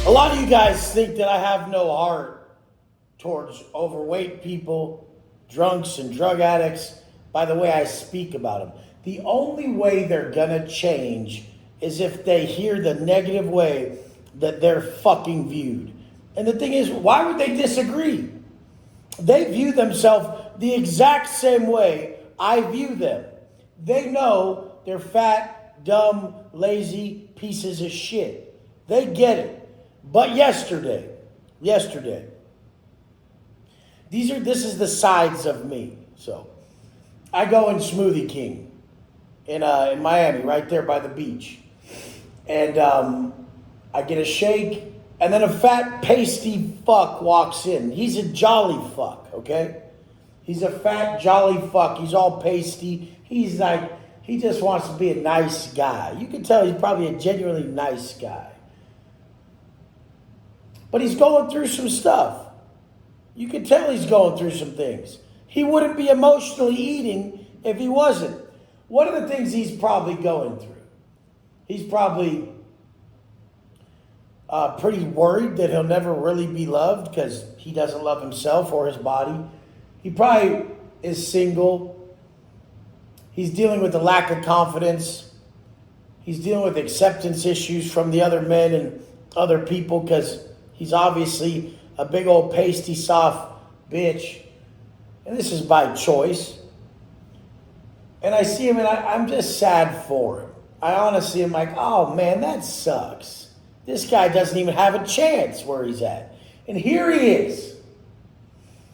A lot of you guys think that I have no heart towards overweight people, drunks, and drug addicts by the way I speak about them. The only way they're gonna change is if they hear the negative way that they're fucking viewed. And the thing is, why would they disagree? They view themselves the exact same way I view them. They know they're fat, dumb, lazy pieces of shit. They get it. But yesterday, this is the sides of me. So I go in Smoothie King in Miami, right there by the beach. And I get a shake, and then a fat, pasty fuck walks in. He's a jolly fuck, okay? He's a fat, jolly fuck. He's all pasty. He's like, he just wants to be a nice guy. You can tell he's probably a genuinely nice guy. But he's going through some stuff. You can tell he's going through some things. He wouldn't be emotionally eating if he wasn't. What are the things he's probably going through? He's probably pretty worried that he'll never really be loved because he doesn't love himself or his body. He probably is single. He's dealing with the lack of confidence. He's dealing with acceptance issues from the other men and other people because he's obviously a big old pasty soft bitch. And this is by choice. And I see him and I'm just sad for him. I honestly am like, oh man, that sucks. This guy doesn't even have a chance where he's at. And here he is.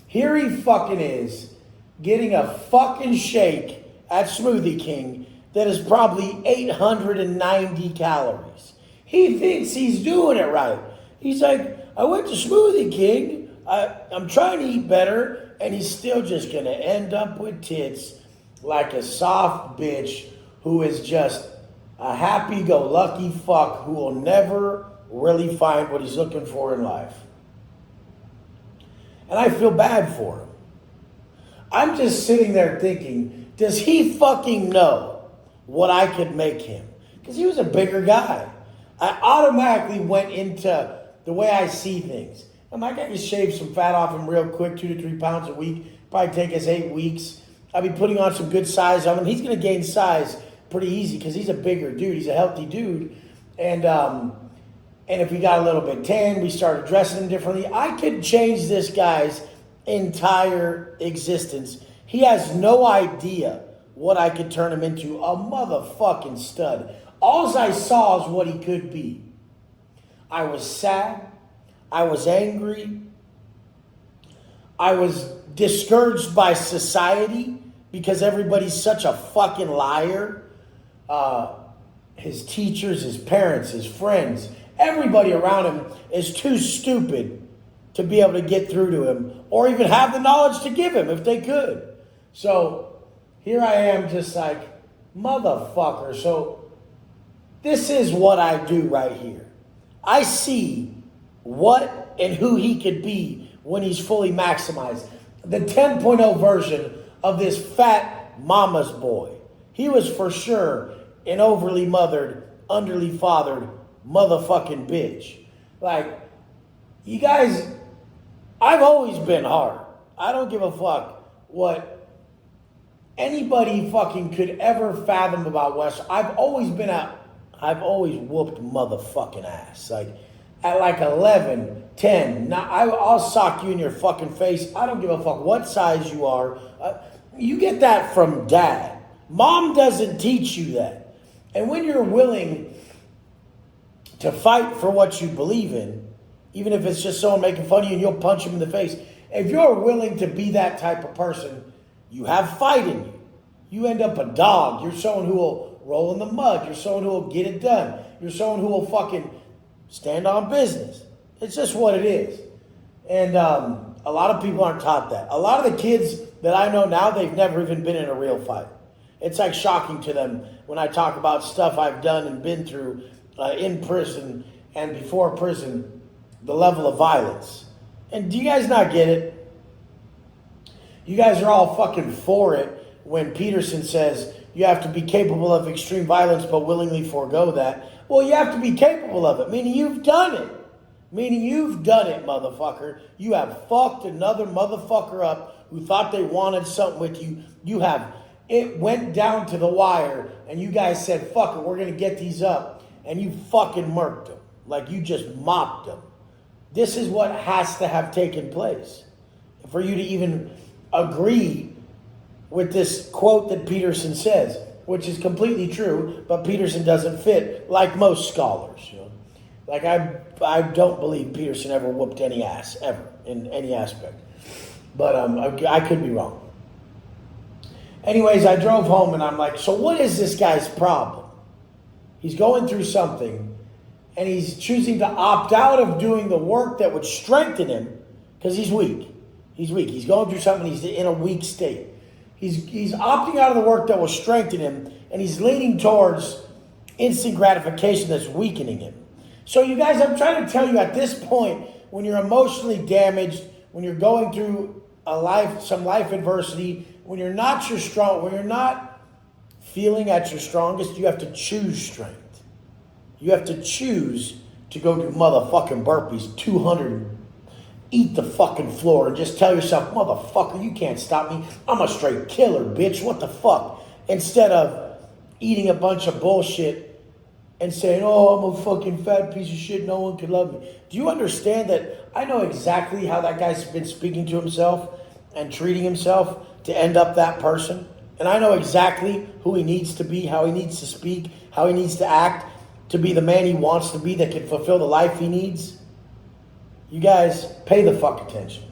Here he fucking is getting a fucking shake at Smoothie King that is probably 890 calories. He thinks he's doing it right. He's like, I went to Smoothie King. I'm trying to eat better. And he's still just going to end up with tits like a soft bitch who is just a happy-go-lucky fuck who will never really find what he's looking for in life. And I feel bad for him. I'm just sitting there thinking, does he fucking know what I could make him? Because he was a bigger guy. I automatically went into the way I see things. I might get to shave some fat off him real quick, 2 to 3 pounds a week. Probably take us 8 weeks. I'll be putting on some good size on him. He's going to gain size pretty easy because he's a bigger dude. He's a healthy dude. And if we got a little bit tan, we started dressing him differently. I could change this guy's entire existence. He has no idea what I could turn him into. A motherfucking stud. All I saw is what he could be. I was sad. I was angry. I was discouraged by society because everybody's such a fucking liar. His teachers, his parents, his friends, everybody around him is too stupid to be able to get through to him or even have the knowledge to give him if they could. So here I am just like, motherfucker. So this is what I do right here. I see what and who he could be when he's fully maximized. The 10.0 version of this fat mama's boy. He was for sure an overly mothered, underly fathered motherfucking bitch. Like, you guys, I've always been hard. I don't give a fuck what anybody fucking could ever fathom about West. I've always whooped motherfucking ass. Like, at like 11, 10, now I'll sock you in your fucking face. I don't give a fuck what size you are. You get that from dad. Mom doesn't teach you that. And when you're willing to fight for what you believe in, even if it's just someone making fun of you and you'll punch him in the face, if you're willing to be that type of person, you have fight in you. You end up a dog. You're someone who will roll in the mud. You're someone who will get it done. You're someone who will fucking stand on business. It's just what it is. And a lot of people aren't taught that. A lot of the kids that I know now, they've never even been in a real fight. It's like shocking to them when I talk about stuff I've done and been through in prison and before prison, the level of violence. And do you guys not get it? You guys are all fucking for it when Peterson says you have to be capable of extreme violence but willingly forego that. Well, you have to be capable of it, meaning you've done it. Meaning you've done it, motherfucker. You have fucked another motherfucker up who thought they wanted something with you. It went down to the wire, and you guys said, fuck it, we're going to get these up. And you fucking murked them. Like you just mocked them. This is what has to have taken place for you to even agree with this quote that Peterson says, which is completely true, but Peterson doesn't fit like most scholars. You know? Like I don't believe Peterson ever whooped any ass, ever, in any aspect. But I could be wrong. Anyways, I drove home and I'm like, so what is this guy's problem? He's going through something and he's choosing to opt out of doing the work that would strengthen him because he's weak. He's weak. He's going through something. He's in a weak state. He's opting out of the work that will strengthen him, and he's leaning towards instant gratification that's weakening him. So you guys, I'm trying to tell you at this point, when you're emotionally damaged, when you're going through some life adversity, when you're not feeling at your strongest, you have to choose strength. You have to choose to go do motherfucking burpees, 200, eat the fucking floor, and just tell yourself, motherfucker, you can't stop me. I'm a straight killer, bitch. What the fuck? Instead of eating a bunch of bullshit and saying, oh, I'm a fucking fat piece of shit, no one can love me. Do you understand that I know exactly how that guy's been speaking to himself and treating himself to end up that person? And I know exactly who he needs to be, how he needs to speak, how he needs to act to be the man he wants to be that can fulfill the life he needs. You guys, pay the fuck attention.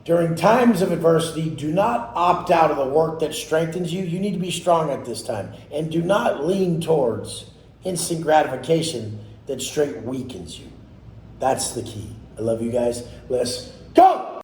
During times of adversity, do not opt out of the work that strengthens you. You need to be strong at this time. And do not lean towards instant gratification that straight weakens you. That's the key. I love you guys. Let's